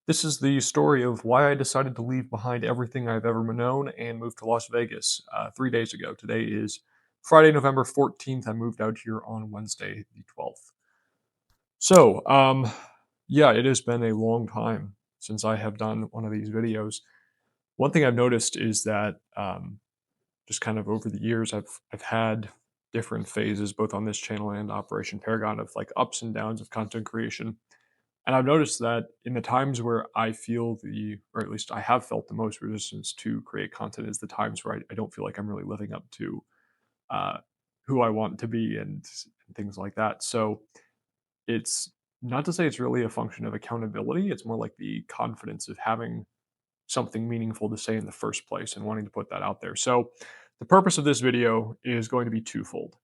This is the story of why I decided to leave behind everything I've ever known and move to Las Vegas 3 days ago. Today is Friday, November 14th. I moved out here on Wednesday, the 12th. So, yeah, it has been a long time since I have done one of these videos. One thing I've noticed is that just kind of over the years, I've had different phases, both on this channel and Operation Paragon, of like ups and downs of content creation. And I've noticed that in the times where I feel or at least I have felt the most resistance to create content, is the times where I don't feel like I'm really living up to uh, who I want to be and things like that. So it's not to say it's really a function of accountability. It's more like the confidence of having something meaningful to say in the first place and wanting to put that out there. So the purpose of this video is going to be twofold.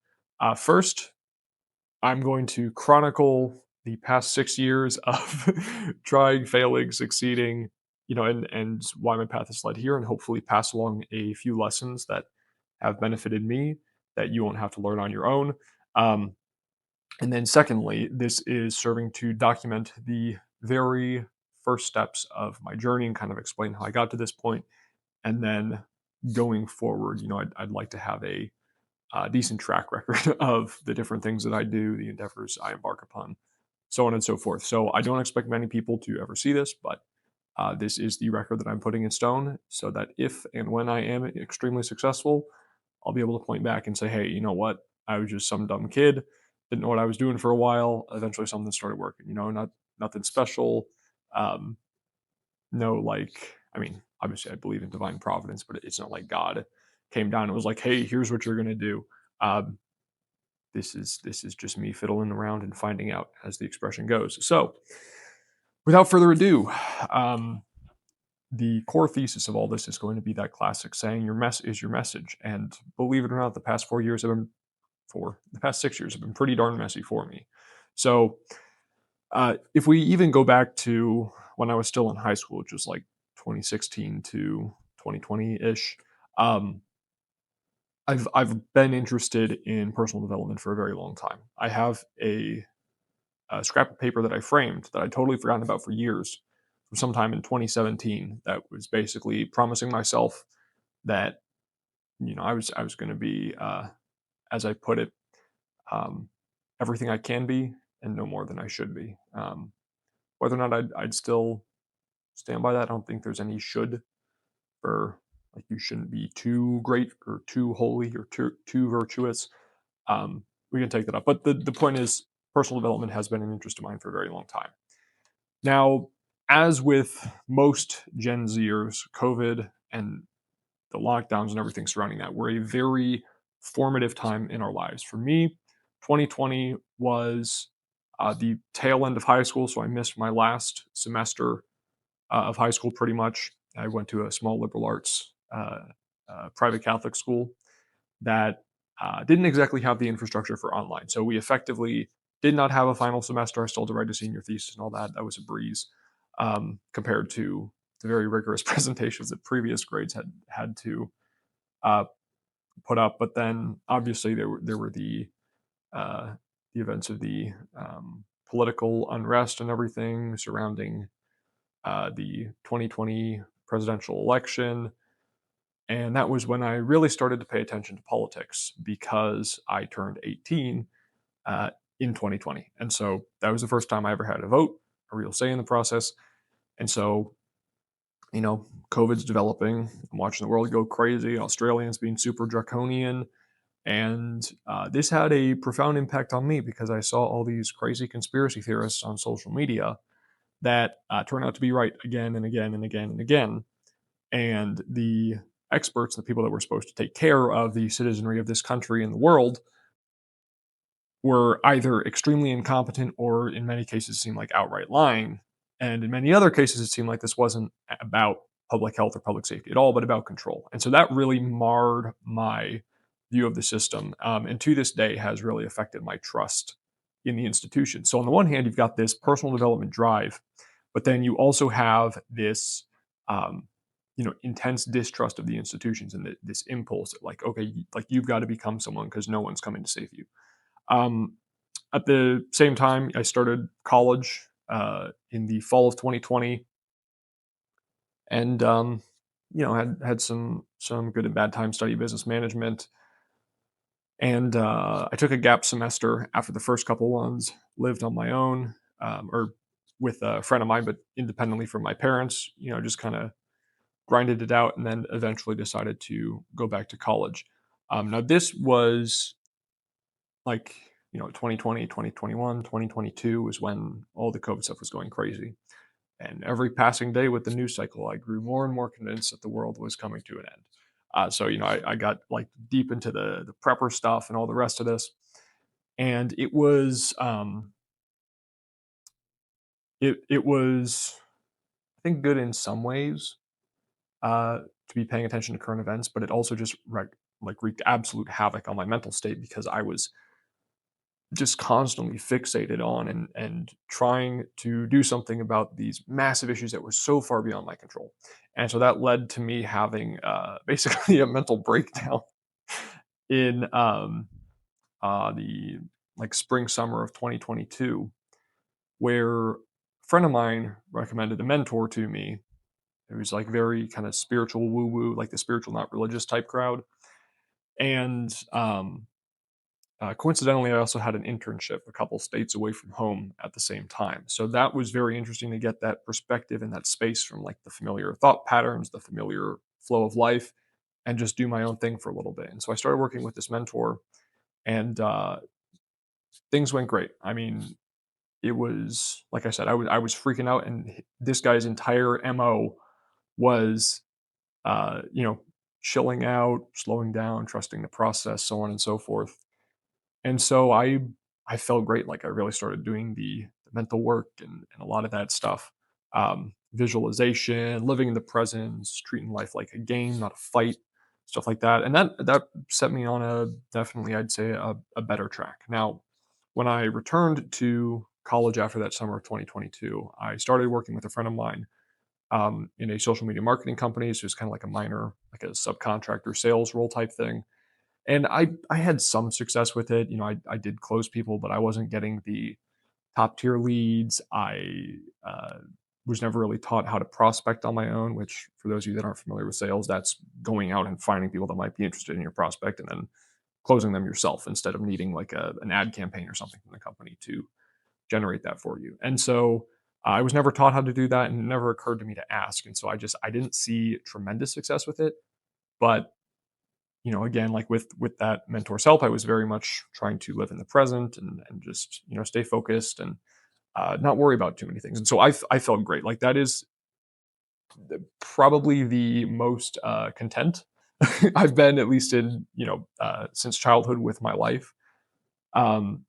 First, I'm going to chronicle the past 6 years of trying, failing, succeeding, and why my path has led here, and hopefully pass along a few lessons that have benefited me that you won't have to learn on your own. Um, and then secondly, this is serving to document the very first steps of my journey and kind of explain how I got to this point. And then going forward, I'd like to have a decent track record of the different things that I do, the endeavors I embark upon, so on and so forth. So I don't expect many people to ever see this, but this is the record that I'm putting in stone so that if and when I am extremely successful, I'll be able to point back and say, hey, you know what? I was just some dumb kid, didn't know what I was doing for a while. Eventually something started working, nothing special. Um, no, like, I mean, obviously I believe in divine providence, but it's not like God came down and was like, hey, here's what you're going to do. Um, this is just me fiddling around and finding out, as the expression goes. So, without further ado, um, the core thesis of all this is going to be that classic saying, "Your mess is your message." And believe it or not, the past 6 years have been pretty darn messy for me. So, if we even go back to when I was still in high school, which was like 2016 to 2020 ish. Um, I've been interested in personal development for a very long time. I have a scrap of paper that I framed that I'd totally forgotten about for years, from sometime in 2017, that was basically promising myself that I was going to be, as I put it, um, everything I can be and no more than I should be. Whether or not I'd still stand by that, I don't think there's any should, for like you shouldn't be too great or too holy or too virtuous. We can take that up, but the point is, personal development has been an interest of mine for a very long time. Now, as with most Gen Zers, COVID and the lockdowns and everything surrounding that were a very formative time in our lives. For me, 2020 was the tail end of high school, so I missed my last semester of high school pretty much. I went to a small liberal arts private Catholic school that didn't exactly have the infrastructure for online. So we effectively did not have a final semester. I still had to write a senior thesis and all that. That was a breeze compared to the very rigorous presentations that previous grades had to uh, put up. But then obviously there were the events of the political unrest and everything surrounding the 2020 presidential election. And that was when I really started to pay attention to politics, because I turned 18 uh, in 2020. And so that was the first time I ever had a vote, a real say in the process. And so, COVID's developing. I'm watching the world go crazy. Australians being super draconian. And this had a profound impact on me, because I saw all these crazy conspiracy theorists on social media that turn out to be right again and again and again and again. And the experts, the people that were supposed to take care of the citizenry of this country and the world, were either extremely incompetent or, in many cases, seemed like outright lying. And in many other cases, it seemed like this wasn't about public health or public safety at all, but about control. And so that really marred my view of the system, and to this day has really affected my trust in the institution. So on the one hand, you've got this personal development drive, but then you also have this um, intense distrust of the institutions, and this impulse that, like, okay, like, you've got to become someone because no one's coming to save you. um, at the same time, I started college in the fall of 2020. and had some good and bad times, study business management. And I took a gap semester after the first couple ones, lived on my own, or with a friend of mine, but independently from my parents, just kind of grinded it out, and then eventually decided to go back to college. Now, this was like, 2020, 2021, 2022 was when all the COVID stuff was going crazy. And every passing day with the news cycle, I grew more and more convinced that the world was coming to an end. So, I got like deep into the prepper stuff and all the rest of this. And it was, I think, good in some ways, to be paying attention to current events, but it also just wreaked absolute havoc on my mental state because I was just constantly fixated on and trying to do something about these massive issues that were so far beyond my control. And so that led to me having basically a mental breakdown in the like spring summer of 2022, where a friend of mine recommended a mentor to me. It was like very kind of spiritual woo woo, like the spiritual not religious type crowd. And coincidentally, I also had an internship a couple states away from home at the same time. So that was very interesting to get that perspective and that space from like the familiar thought patterns, the familiar flow of life, and just do my own thing for a little bit. And so I started working with this mentor, and things went great. I mean, it was like I said, I was freaking out, and this guy's entire mo was, you know, chilling out, slowing down, trusting the process, so on and so forth. And so I felt great. Like I really started doing the mental work and a lot of that stuff. Visualization, living in the present, treating life like a game, not a fight, stuff like that. And that set me on a definitely, I'd say, a better track. Now, when I returned to college after that summer of 2022, I started working with a friend of mine, in a social media marketing company. So it's kind of like a minor, like a subcontractor sales role type thing, and I had some success with it. I did close people, but I wasn't getting the top tier leads. I was never really taught how to prospect on my own, which for those of you that aren't familiar with sales, that's going out and finding people that might be interested in your prospect and then closing them yourself instead of needing like an ad campaign or something from the company to generate that for you. And so I was never taught how to do that, and it never occurred to me to ask. And so I didn't see tremendous success with it. But again, like with that mentor's help, I was very much trying to live in the present and just stay focused and not worry about too many things. And so I felt great. Like that is probably the most content I've been, at least in since childhood with my life. Um,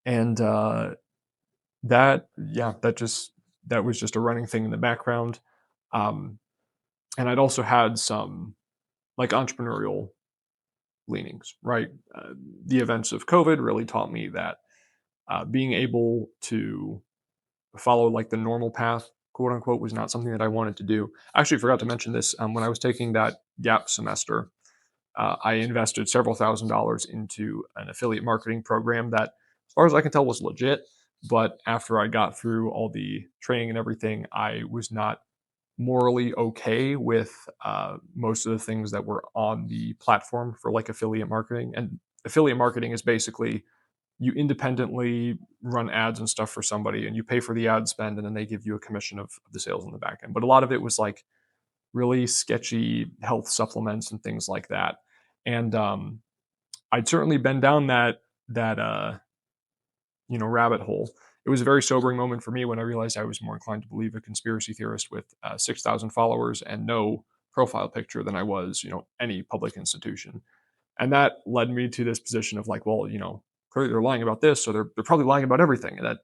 and that yeah, that was just a running thing in the background. Um, and I'd also had some like entrepreneurial leanings, right? The events of COVID really taught me that being able to follow like the normal path, quote unquote, was not something that I wanted to do. I actually forgot to mention this. When I was taking that gap semester, I invested several $1,000s into an affiliate marketing program that, as far as I can tell, was legit. But after I got through all the training and everything, I was not morally okay with most of the things that were on the platform for like affiliate marketing. And affiliate marketing is basically you independently run ads and stuff for somebody and you pay for the ad spend and then they give you a commission of the sales on the back end. But a lot of it was like really sketchy health supplements and things like that. And I'd certainly been down that rabbit hole. It was a very sobering moment for me when I realized I was more inclined to believe a conspiracy theorist with 6,000 followers and no profile picture than I was, any public institution. And that led me to this position of like, well, clearly they're lying about this, so they're probably lying about everything. And that,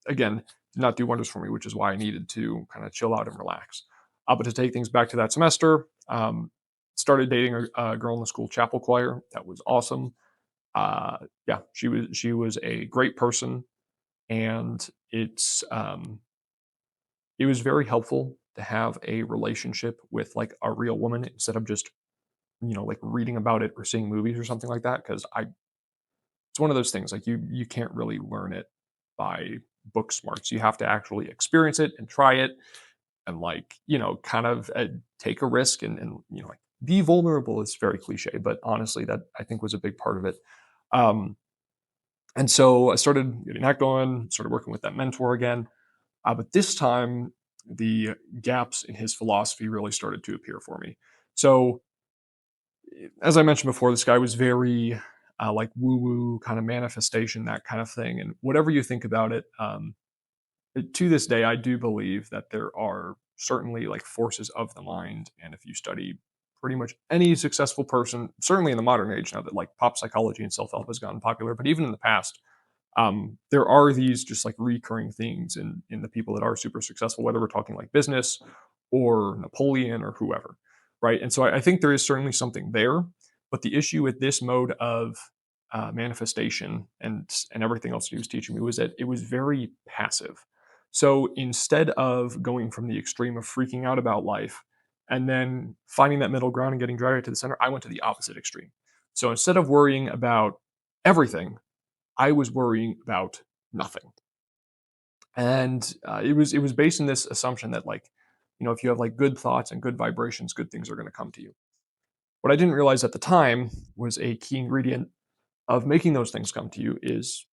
again, did not do wonders for me, which is why I needed to kind of chill out and relax. But to take things back to that semester, started dating a girl in the school chapel choir. That was awesome. Yeah, she was a great person, and it was very helpful to have a relationship with like a real woman instead of just like reading about it or seeing movies or something like that. Because I it's one of those things like you can't really learn it by book smarts. You have to actually experience it and try it. and like, kind of take a risk and like be vulnerable. It's very cliche, but honestly, that I think was a big part of it. Um, and so I started getting that going, started working with that mentor again. But this time, the gaps in his philosophy really started to appear for me. So, as I mentioned before, this guy was very like woo woo kind of manifestation, that kind of thing. And whatever you think about it, to this day, I do believe that there are certainly like forces of the mind. And if you study pretty much any successful person, certainly in the modern age now that like pop psychology and self help has gotten popular, but even in the past, there are these just like recurring themes in the people that are super successful, whether we're talking like business or Napoleon or whoever, right? And so I think there is certainly something there, but the issue with this mode of manifestation and everything else he was teaching me was that it was very passive. So instead of going from the extreme of freaking out about life and then finding that middle ground and getting dragged to the center, I went to the opposite extreme. So instead of worrying about everything, I was worrying about nothing. And it was based in this assumption that like, if you have like good thoughts and good vibrations, good things are going to come to you. What I didn't realize at the time was a key ingredient of making those things come to you is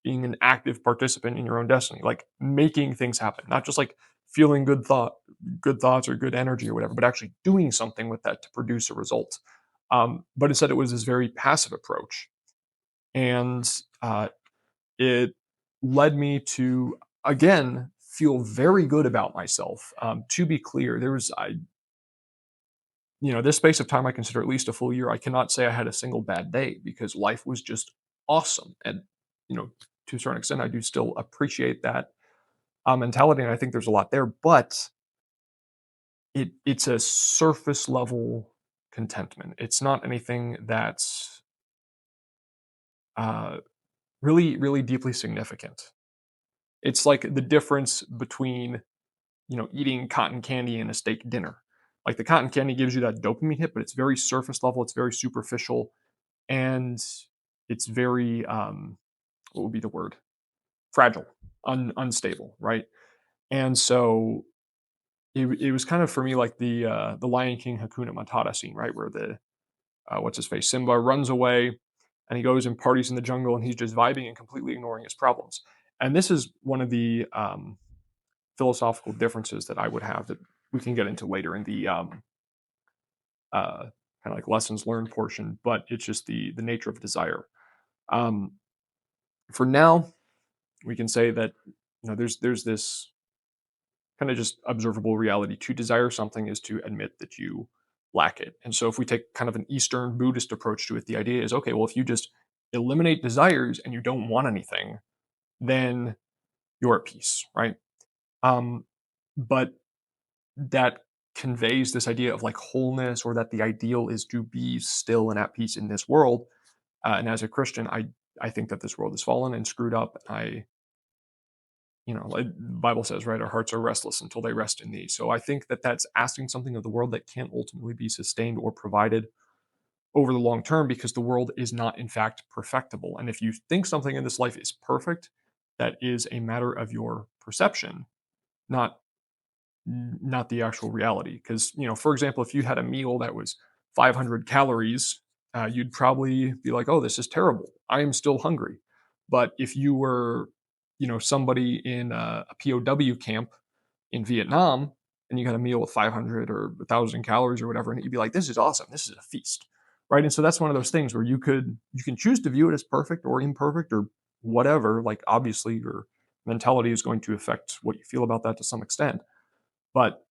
being an active participant in your own destiny, like making things happen, not just like feeling good thoughts or good energy or whatever, but actually doing something with that to produce a result. But instead, it was this very passive approach, and it led me to again feel very good about myself. To be clear, there was this space of time I consider at least a full year. I cannot say I had a single bad day because life was just awesome, and you know to a certain extent, I do still appreciate that mentality, and I think there's a lot there. But it's a surface level contentment. It's not anything that's uh, really really deeply significant. It's like the difference between eating cotton candy and a steak dinner. Like the cotton candy gives you that dopamine hit, but it's very surface level, it's very superficial, and it's very what would be the word? Fragile, unstable, right? And so it was kind of for me like the Lion King Hakuna Matata scene, right, where the what's his face Simba runs away and he goes and parties in the jungle and he's just vibing and completely ignoring his problems. And this is one of the philosophical differences that I would have that we can get into later in the kind of like lessons learned portion, but it's just the nature of desire. Um, for now, we can say that there's this kind of just observable reality. To desire something is to admit that you lack it. And so if we take kind of an Eastern Buddhist approach to it, the idea is okay, well, if you just eliminate desires and you don't want anything, then you're at peace, right? Um, but that conveys this idea of like wholeness, or that the ideal is to be still and at peace in this world. And as a Christian, I think that this world is fallen and screwed up. Like the Bible says, right, our hearts are restless until they rest in thee. So I think that that's asking something of the world that can't ultimately be sustained or provided over the long term, because the world is not in fact perfectible. And if you think something in this life is perfect, that is a matter of your perception, not not the actual reality. Because for example, if you had a meal that was 500 calories, you'd probably be like, oh, this is terrible, I am still hungry. But if you were somebody in a POW camp in Vietnam, and you got a meal with 500 or 1,000 calories or whatever, and you'd be like, this is awesome, this is a feast, right? And so that's one of those things where you can choose to view it as perfect or imperfect or whatever. Like obviously your mentality is going to affect what you feel about that to some extent, but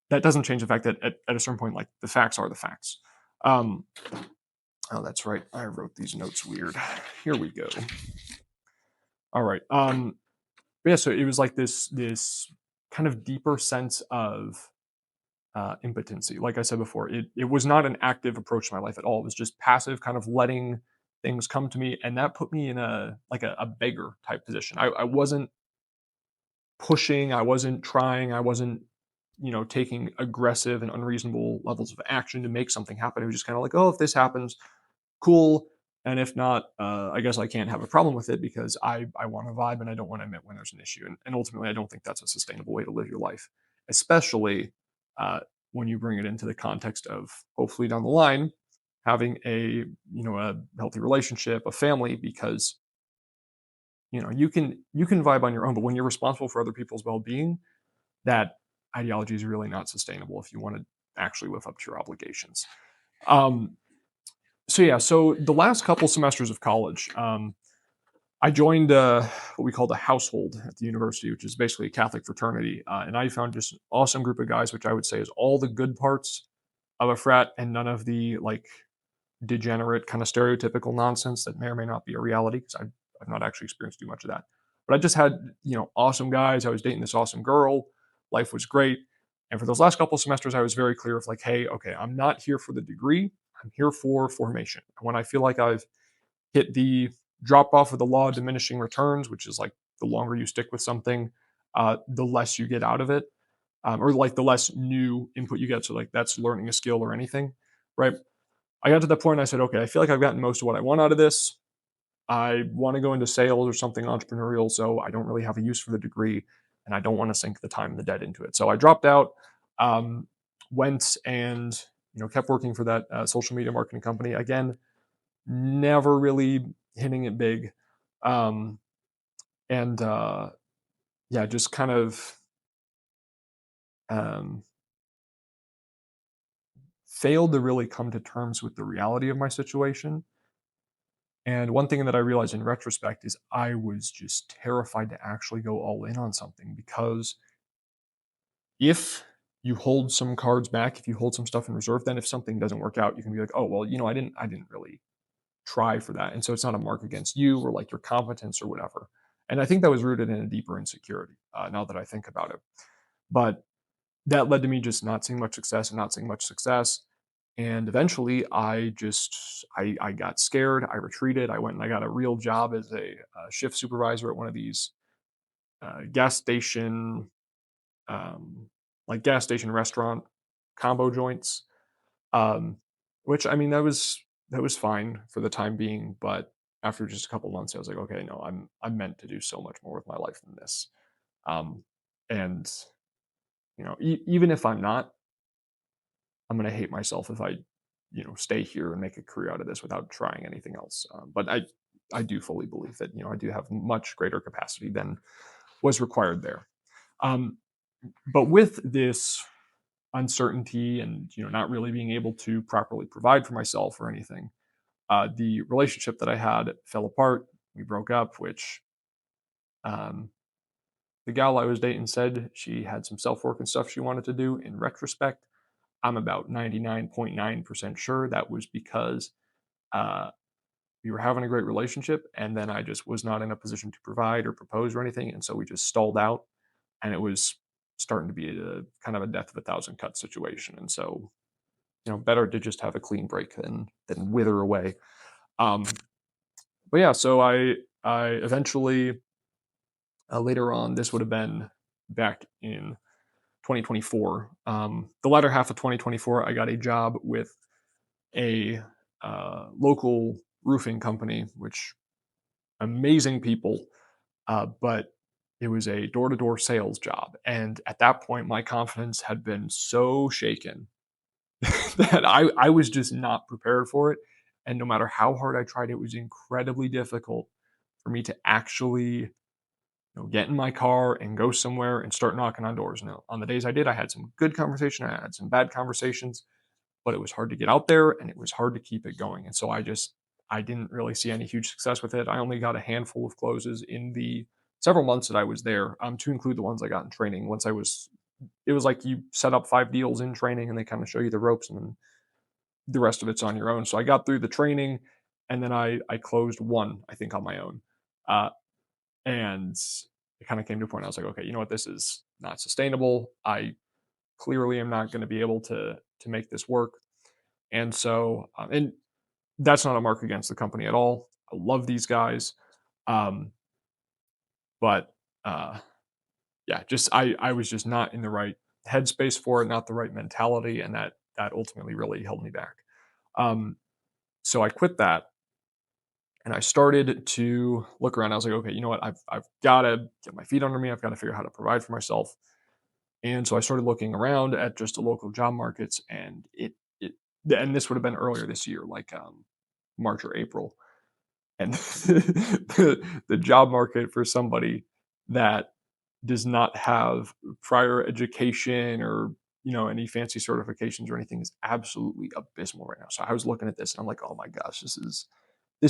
that doesn't change the fact that at a certain point, like the facts are the facts. Um, oh, that's right. I wrote these notes weird. Here we go. All right. Yeah. So it was like this kind of deeper sense of impotency. Like I said before, it was not an active approach to my life at all. It was just passive, kind of letting things come to me, and that put me in a beggar type position. I wasn't pushing, I wasn't trying, I wasn't taking aggressive and unreasonable levels of action to make something happen. It was just kind of like, oh, if this happens, cool. And if not, I guess I can't have a problem with it because I want to vibe and I don't want to admit when there's an issue. And ultimately, I don't think that's a sustainable way to live your life. especially uh, when you bring it into the context of hopefully down the line having a healthy relationship, a family, because you can vibe on your own, but when you're responsible for other people's well-being, that ideology is really not sustainable if you want to actually live up to your obligations. Um, so yeah, so the last couple semesters of college, I joined what we call the household at the university, which is basically a Catholic fraternity, and I found just an awesome group of guys, which I would say is all the good parts of a frat and none of the like degenerate kind of stereotypical nonsense that may or may not be a reality because I've not actually experienced too much of that. But I just had awesome guys. I was dating this awesome girl. Life was great. And for those last couple of semesters, I was very clear of like, hey, okay, I'm not here for the degree. I'm here for formation. When I feel like I've hit the drop off of the law of diminishing returns, which is like the longer you stick with something, the less you get out of it, or like the less new input you get. So like that's learning a skill or anything, right? I got to the point and I said, okay, I feel like I've gotten most of what I want out of this. I want to go into sales or something entrepreneurial, so I don't really have a use for the degree, and I don't want to sink the time and the debt into it. So I dropped out, um, went and kept working for that social media marketing company. Again, never really hitting it big, um, and yeah, just kind of um, failed to really come to terms with the reality of my situation. And one thing that I realized in retrospect is I was just terrified to actually go all in on something because if you hold some cards back, if you hold some stuff in reserve, then if something doesn't work out, you can be like, oh well, I didn't really try for that. And so it's not a mark against you or like your competence or whatever. And I think that was rooted in a deeper insecurity, now that I think about it. But that led to me just not seeing much success and not seeing much success. And eventually I got scared. I retreated. I went and I got a real job as a shift supervisor at one of these gas station, like gas station restaurant combo joints. Um, which I mean that was fine for the time being, but after just a couple months, I was like, okay, no, I'm meant to do so much more with my life than this. Um, and even if I'm not, I'm going to hate myself if I, stay here and make a career out of this without trying anything else. But I do fully believe that I do have much greater capacity than was required there. Um, but with this uncertainty and not really being able to properly provide for myself or anything, the relationship that I had fell apart. We broke up, which um, the gal I was dating said she had some self work and stuff she wanted to do. In retrospect, I'm about 99.9% sure that was because uh, we were having a great relationship, and then I just was not in a position to provide or propose or anything, and so we just stalled out, and it was starting to be a kind of a death of a thousand cuts situation, and so better to just have a clean break than wither away. Um, but yeah, so I eventually later on, this would have been back in 2024. The latter half of 2024, I got a job with a local roofing company, which amazing people, but it was a door to door sales job. And at that point, my confidence had been so shaken that I was just not prepared for it. And no matter how hard I tried, it was incredibly difficult for me to actually get in my car and go somewhere and start knocking on doors. Now, on the days I did, I had some good conversation, I had some bad conversations, but it was hard to get out there and it was hard to keep it going. And so I didn't really see any huge success with it. I only got a handful of closes in the several months that I was there, to include the ones I got in training. It was like you set up 5 deals in training and they kind of show you the ropes and then the rest of it's on your own. So I got through the training and then I closed one, I think, on my own. Uh, and it kind of came to a point I was like, okay, you know what, this is not sustainable. I clearly am not going to be able to make this work. And so, and that's not a mark against the company at all. I love these guys, um, but yeah, just I was just not in the right headspace for it, not the right mentality, and that ultimately really held me back. Um, so I quit that and I started to look around. I was like, okay, you know what? I've got to get my feet under me. I've got to figure out how to provide for myself. And so I started looking around at just the local job markets, and and this would have been earlier this year, like March or April, and the job market for somebody that does not have prior education or any fancy certifications or anything is absolutely abysmal right now. So I was looking at this and I'm like, oh my gosh, this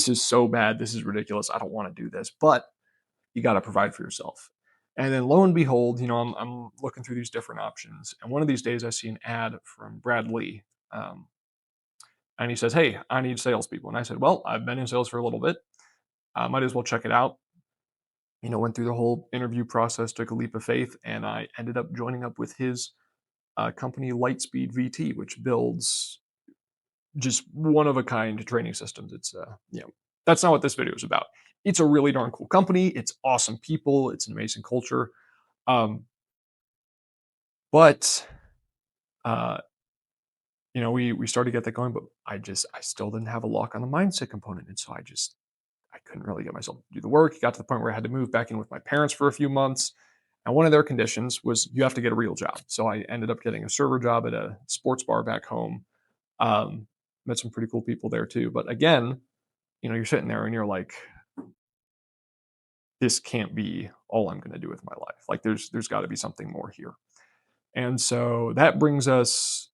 is so bad. This is ridiculous. I don't want to do this, but you got to provide for yourself. And then lo and behold, I'm looking through these different options, and one of these days I see an ad from Brad Lee, um, and he says, "Hey, I need salespeople." And I said, "Well, I've been in sales for a little bit. I might as well check it out." Went through the whole interview process, took a leap of faith, and I ended up joining up with his company, Lightspeed VT, which builds just one of a kind training systems. That's not what this video is about. It's a really darn cool company. It's awesome people. It's an amazing culture. Um, but uh, we started to get that going, but I still didn't have a lock on the mindset component, and so I couldn't really get myself to do the work. It got to the point where I had to move back in with my parents for a few months. And one of their conditions was you have to get a real job. So I ended up getting a server job at a sports bar back home. Um, Met some pretty cool people there too. But again, you're sitting there and you're like, this can't be all I'm going to do with my life. Like there's got to be something more here. And so that brings us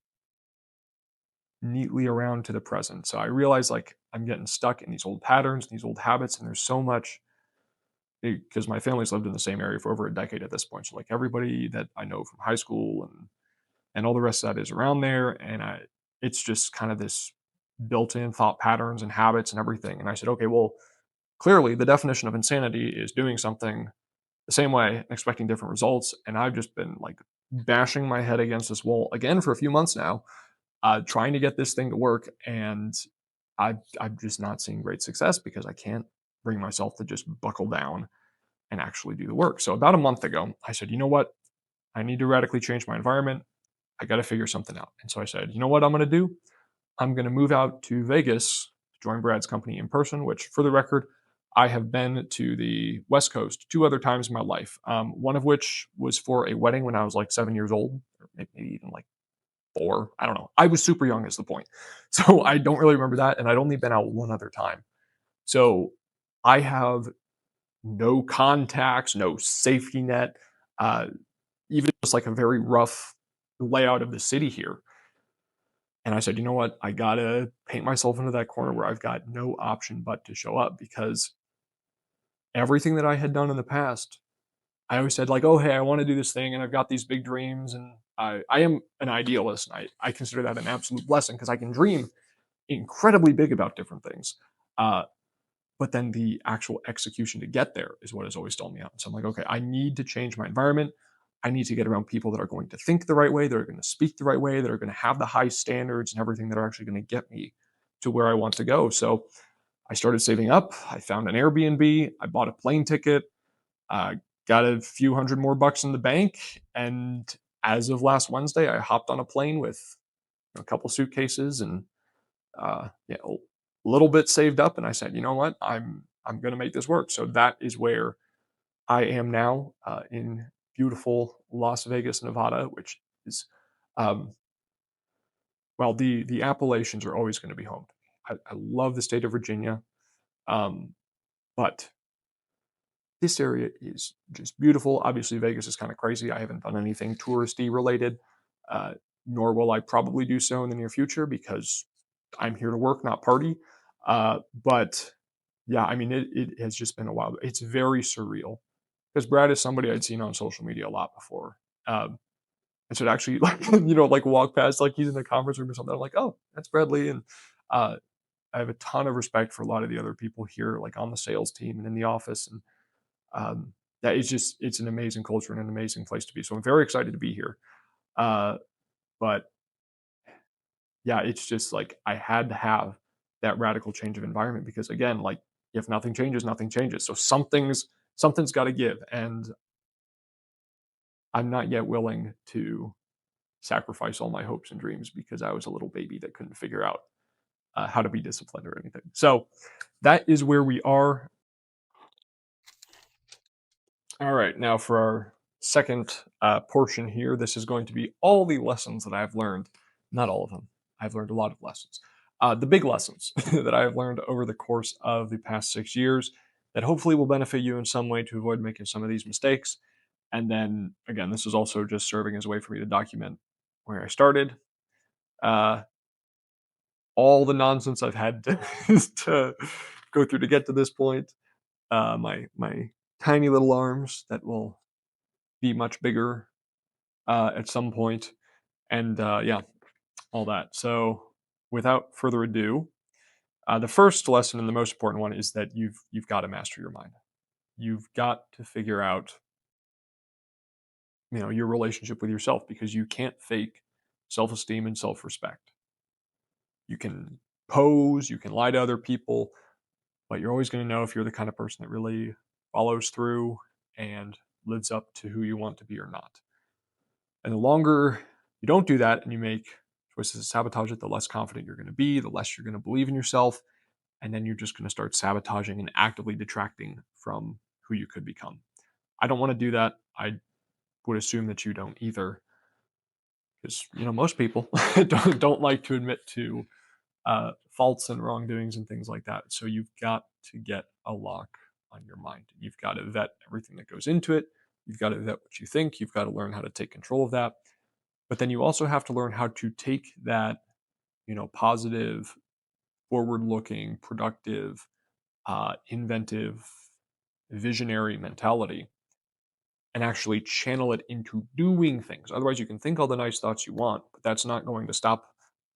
neatly around to the present. So I realize like I'm getting stuck in these old patterns, these old habits, and there's so much because my family's lived in the same area for over a decade at this point. So like everybody that I know from high school and all the rest of that is around there, and it's just kind of this built-in thought patterns and habits and everything. And I said, okay, well, clearly the definition of insanity is doing something the same way, expecting different results. And I've just been like bashing my head against this wall again for a few months now, trying to get this thing to work, and I'm just not seeing great success because I can't bring myself to just buckle down and actually do the work. So about a month ago, I said, you know what? I need to radically change my environment. I got to figure something out. And so I said, you know what I'm going to do? I'm going to move out to Vegas to join Brad's company in person, which for the record, I have been to the West Coast two other times in my life. One of which was for a wedding when I was like 7 years old, or maybe even like 4. I don't know. I was super young, is the point. So I don't really remember that. And I'd only been out one other time. So I have no contacts, no safety net, uh, even just like a very rough layout of the city here. And I said, you know what? I gotta paint myself into that corner where I've got no option but to show up because everything that I had done in the past, I always said, like, oh, hey, I want to do this thing and I've got these big dreams. And I am an idealist. And I consider that an absolute blessing because I can dream incredibly big about different things. Uh, but then the actual execution to get there is what has always stalled me out. So I'm like, okay, I need to change my environment. I need to get around people that are going to think the right way, that are going to speak the right way, that are going to have the high standards and everything that are actually going to get me to where I want to go. So I started saving up. I found an Airbnb. I bought a plane ticket. Uh, got a few hundred more bucks in the bank. And as of last Wednesday, I hopped on a plane with a couple suitcases and a little bit saved up. And I said, you know what, I'm going to make this work. So that is where I am now in beautiful Las Vegas, Nevada, which is, um, well, the Appalachians are always going to be home. I love the state of Virginia, um, but this area is just beautiful. Obviously, Vegas is kind of crazy. I haven't done anything touristy related, uh, nor will I probably do so in the near future because I'm here to work, not party. But yeah, I mean, it has just been a while. It's very surreal because Brad is somebody I'd seen on social media a lot before. And so to actually like like walk past like he's in a conference room or something, I'm like, oh, that's Bradley. And uh, I have a ton of respect for a lot of the other people here, like on the sales team and in the office. And that is just it's an amazing culture and an amazing place to be. So I'm very excited to be here. Uh, but yeah, it's just like I had to have that radical change of environment because again, like if nothing changes, nothing changes. So something's got to give, and I'm not yet willing to sacrifice all my hopes and dreams because I was a little baby that couldn't figure out how to be disciplined or anything. So that is where we are. All right, now for our second portion here, this is going to be all the lessons that I've learned. Not all of them. I've learned a lot of lessons. The big lessons that I have learned over the course of the past 6 years that hopefully will benefit you in some way to avoid making some of these mistakes. And then again, this is also just serving as a way for me to document where I started, uh, all the nonsense I've had to, to go through to get to this point, my tiny little arms that will be much bigger at some point, and yeah, all that. So, without further ado, the first lesson and the most important one is that you've got to master your mind. You've got to figure out, your relationship with yourself because you can't fake self-esteem and self-respect. You can pose, you can lie to other people, but you're always going to know if you're the kind of person that really follows through and lives up to who you want to be or not. And the longer you don't do that and you make choices to sabotage it, the less confident you're going to be, the less you're going to believe in yourself. And then you're just going to start sabotaging and actively detracting from who you could become. I don't want to do that. I would assume that you don't either. Because, most people don't like to admit to faults and wrongdoings and things like that. So you've got to get a lock on your mind. You've got to vet everything that goes into it. You've got to vet what you think. You've got to learn how to take control of that. But then you also have to learn how to take that, positive, forward-looking, productive, inventive, visionary mentality and actually channel it into doing things. Otherwise, you can think all the nice thoughts you want, but that's not going to stop.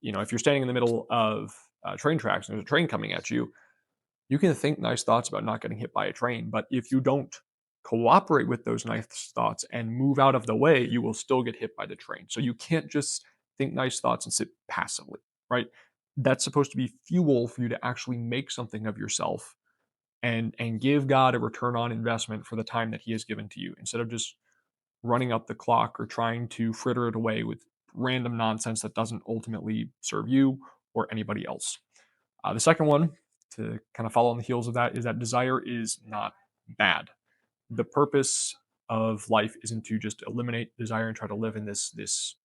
If you're standing in the middle of train tracks and there's a train coming at you, you can think nice thoughts about not getting hit by a train. But if you don't cooperate with those nice thoughts and move out of the way, you will still get hit by the train. So you can't just think nice thoughts and sit passively, right? That's supposed to be fuel for you to actually make something of yourself and give God a return on investment for the time that He has given to you instead of just running up the clock or trying to fritter it away with random nonsense that doesn't ultimately serve you or anybody else. The second one, to kind of follow on the heels of that, is that desire is not bad. The purpose of life isn't to just eliminate desire and try to live in this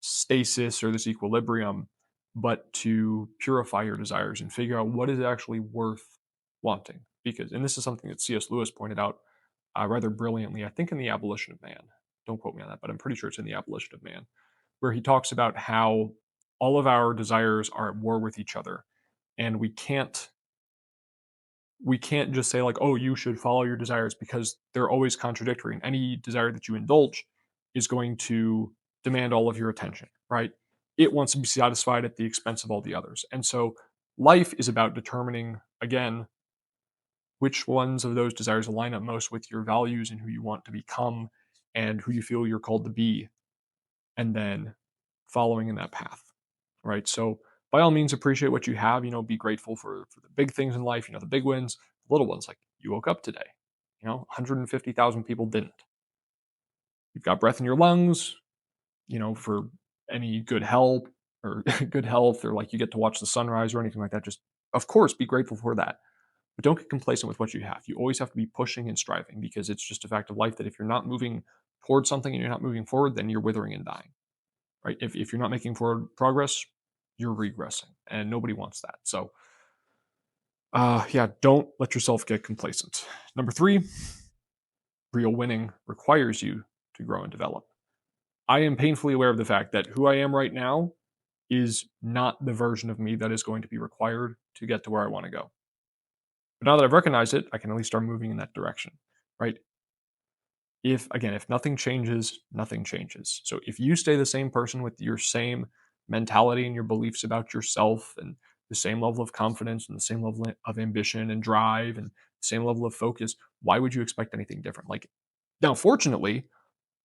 stasis or this equilibrium, but to purify your desires and figure out what is actually worth wanting. Because, and this is something that C.S. Lewis pointed out rather brilliantly, I think in The Abolition of Man. Don't quote me on that, but I'm pretty sure it's in The Abolition of Man, where he talks about how all of our desires are at war with each other, and we can't just say like, oh, you should follow your desires because they're always contradictory. And any desire that you indulge is going to demand all of your attention, right? It wants to be satisfied at the expense of all the others. And so life is about determining, again, which ones of those desires align up most with your values and who you want to become and who you feel you're called to be, and then following in that path, right? So by all means, appreciate what you have. Be grateful for the big things in life. The big wins, the little ones, like you woke up today. 150,000 people didn't. You've got breath in your lungs. For any good health or good health, or like you get to watch the sunrise or anything like that. Just of course be grateful for that. But don't get complacent with what you have. You always have to be pushing and striving because it's just a fact of life that if you're not moving towards something and you're not moving forward, then you're withering and dying, right? If you're not making forward progress, you're regressing, and nobody wants that. So, yeah, don't let yourself get complacent. Number three, real winning requires you to grow and develop. I am painfully aware of the fact that who I am right now is not the version of me that is going to be required to get to where I want to go. But now that I've recognized it, I can at least start moving in that direction, right? If nothing changes, nothing changes. So if you stay the same person with your same mentality and your beliefs about yourself and the same level of confidence and the same level of ambition and drive and the same level of focus, why would you expect anything different? Like, now, fortunately,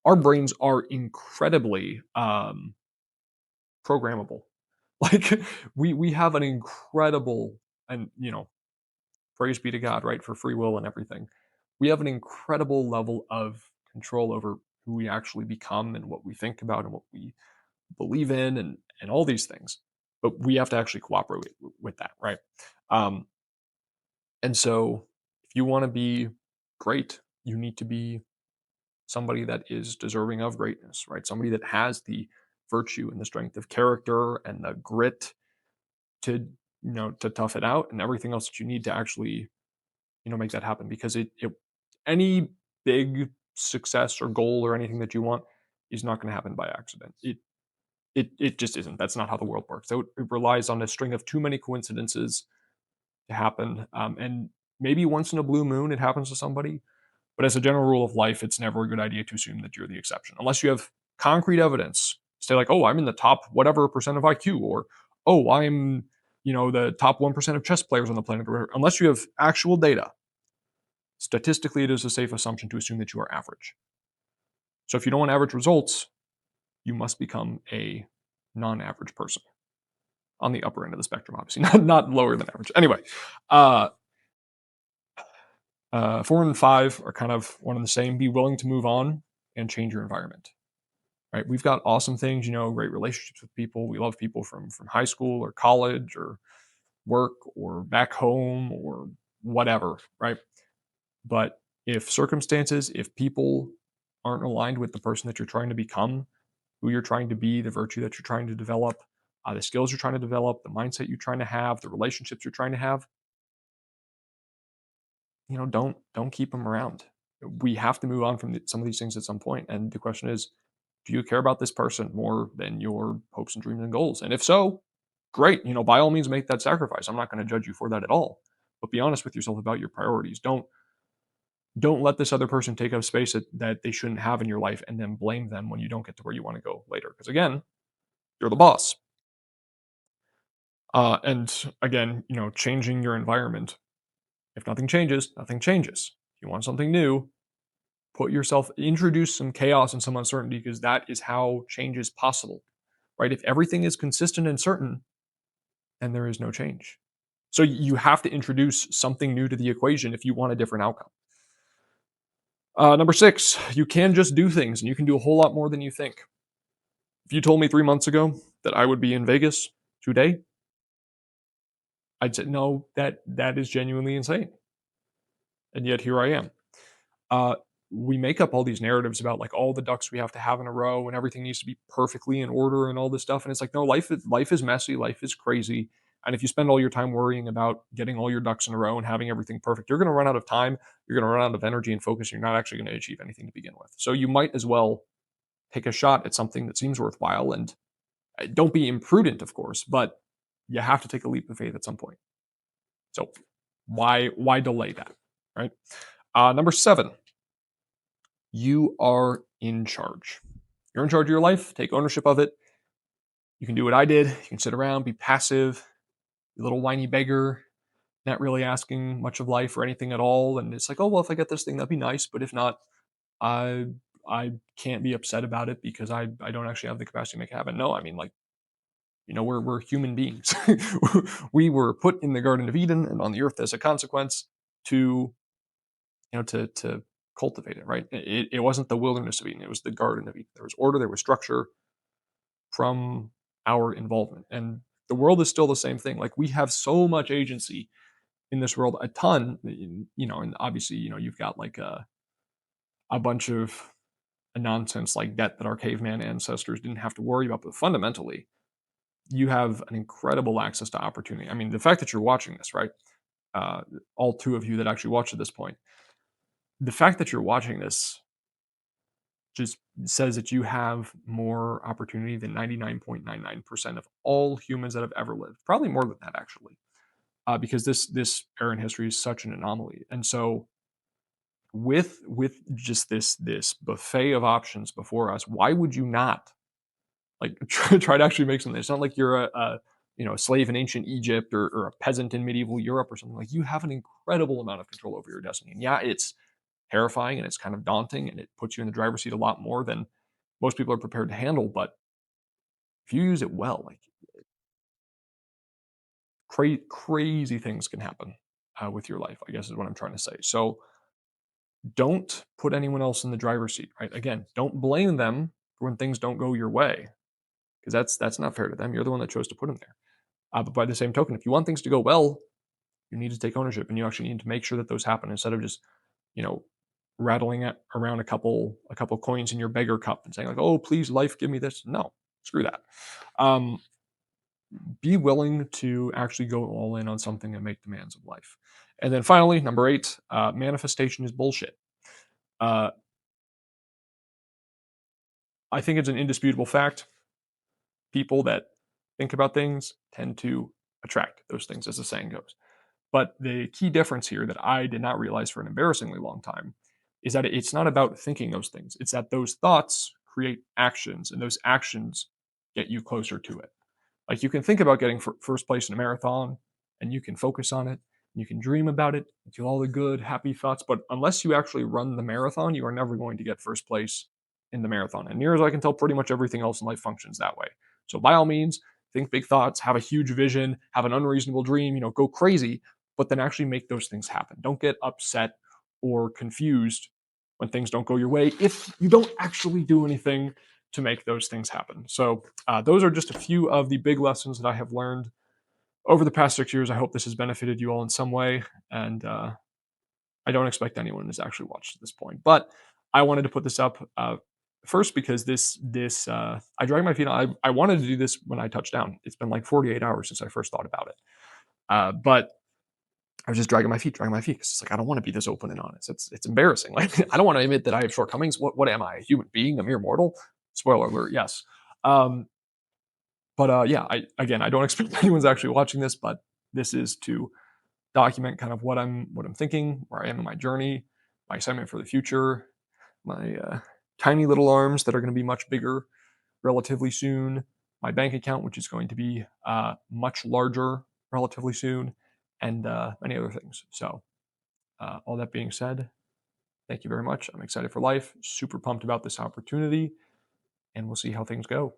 our brains are incredibly programmable. Like, we have an incredible, and praise be to God, right, for free will and everything. We have an incredible level of control over who we actually become and what we think about and what we believe in and all these things. But we have to actually cooperate with that, right? Um, and so if you want to be great, you need to be somebody that is deserving of greatness, right? Somebody that has the virtue and the strength of character and the grit to, to tough it out and everything else that you need to actually, make that happen. Because any big success or goal or anything that you want is not going to happen by accident. It just isn't. That's not how the world works. It relies on a string of too many coincidences to happen. And maybe once in a blue moon it happens to somebody, but as a general rule of life, it's never a good idea to assume that you're the exception, unless you have concrete evidence. Say like, oh, I'm in the top whatever percent of IQ, or oh, I'm the top 1% of chess players on the planet. Or unless you have actual data, statistically, it is a safe assumption to assume that you are average. So if you don't want average results, you must become a non-average person on the upper end of the spectrum, obviously, not lower than average. Anyway, 4 and 5 are kind of one and the same. Be willing to move on and change your environment. Right? We've got awesome things, great relationships with people. We love people from high school or college or work or back home or whatever, right? But if people aren't aligned with the person that you're trying to become, who you're trying to be, the virtue that you're trying to develop, the skills you're trying to develop, the mindset you're trying to have, the relationships you're trying to have, don't keep them around. We have to move on from some of these things at some point. And the question is, do you care about this person more than your hopes and dreams and goals? And if so, great. By all means, make that sacrifice. I'm not going to judge you for that at all. But be honest with yourself about your priorities. Don't let this other person take up space that they shouldn't have in your life and then blame them when you don't get to where you want to go later. Because again, you're the boss. And again, changing your environment. If nothing changes, nothing changes. If you want something new, introduce some chaos and some uncertainty, because that is how change is possible, right? If everything is consistent and certain, then there is no change. So you have to introduce something new to the equation if you want a different outcome. Number 6, you can just do things, and you can do a whole lot more than you think. If you told me 3 months ago that I would be in Vegas today, I'd say, no, that is genuinely insane. And yet here I am. We make up all these narratives about like all the ducks we have to have in a row and everything needs to be perfectly in order and all this stuff. And it's like, no, life is messy, life is crazy. And if you spend all your time worrying about getting all your ducks in a row and having everything perfect, you're going to run out of time. You're going to run out of energy and focus. You're not actually going to achieve anything to begin with. So you might as well take a shot at something that seems worthwhile. And don't be imprudent, of course, but you have to take a leap of faith at some point. So why delay that, right? Number 7, you are in charge. You're in charge of your life. Take ownership of it. You can do what I did. You can sit around, be passive, be a little whiny beggar, not really asking much of life or anything at all. And it's like, oh, well, if I get this thing, that'd be nice. But if not, I can't be upset about it because I don't actually have the capacity to make it happen. No, I mean, like, we're human beings. We were put in the Garden of Eden and on the earth as a consequence to, to cultivate it, right? It wasn't the wilderness of Eden. It was the Garden of Eden. There was order, there was structure from our involvement. And the world is still the same thing. Like, we have so much agency in this world, a ton, and obviously, you've got like a bunch of nonsense like debt that our caveman ancestors didn't have to worry about. But fundamentally, you have an incredible access to opportunity. I mean, the fact that you're watching this, right? All 2 of you that actually watched at this point, the fact that you're watching this just says that you have more opportunity than 99.99% of all humans that have ever lived. Probably more than that, actually, because this era in history is such an anomaly. And so, with just this buffet of options before us, why would you not like try to actually make something? It's not like you're a slave in ancient Egypt or a peasant in medieval Europe or something. Like, you have an incredible amount of control over your destiny. And yeah, it's terrifying and it's kind of daunting and it puts you in the driver's seat a lot more than most people are prepared to handle. But if you use it well, like, crazy things can happen with your life, I guess is what I'm trying to say. So don't put anyone else in the driver's seat, right? Again, don't blame them for when things don't go your way, because that's not fair to them. You're the one that chose to put them there. But by the same token, if you want things to go well, you need to take ownership and you actually need to make sure that those happen instead of just, you know, rattling around a couple coins in your beggar cup and saying like, "Oh, please, life, give me this." No, screw that. Um, be willing to actually go all in on something and make demands of life. And then finally, number 8, manifestation is bullshit. Uh, I think it's an indisputable fact. People that think about things tend to attract those things, as the saying goes. But the key difference here that I did not realize for an embarrassingly long time is that it's not about thinking those things. It's that those thoughts create actions, and those actions get you closer to it. Like you can think about getting first place in a marathon, and you can focus on it. You can dream about it, feel all the good, happy thoughts. But unless you actually run the marathon, you are never going to get first place in the marathon. And near as I can tell, pretty much everything else in life functions that way. So by all means, think big thoughts, have a huge vision, have an unreasonable dream, go crazy, but then actually make those things happen. Don't get upset or confused when things don't go your way if you don't actually do anything to make those things happen. So, those are just a few of the big lessons that I have learned over the past 6 years. I hope this has benefited you all in some way. And I don't expect anyone has actually watched at this point. But I wanted to put this up first because I dragged my feet on. I wanted to do this when I touched down. It's been like 48 hours since I first thought about it. But I was just dragging my feet, because it's like I don't want to be this open and honest. It's embarrassing. Like I don't want to admit that I have shortcomings. What am I? A human being? A mere mortal? Spoiler alert, yes. Um, but yeah, I don't expect anyone's actually watching this, but this is to document kind of what I'm thinking, where I am in my journey, my assignment for the future, my tiny little arms that are going to be much bigger relatively soon, my bank account, which is going to be much larger relatively soon, and many other things. So, all that being said, thank you very much. I'm excited for life, super pumped about this opportunity, and we'll see how things go.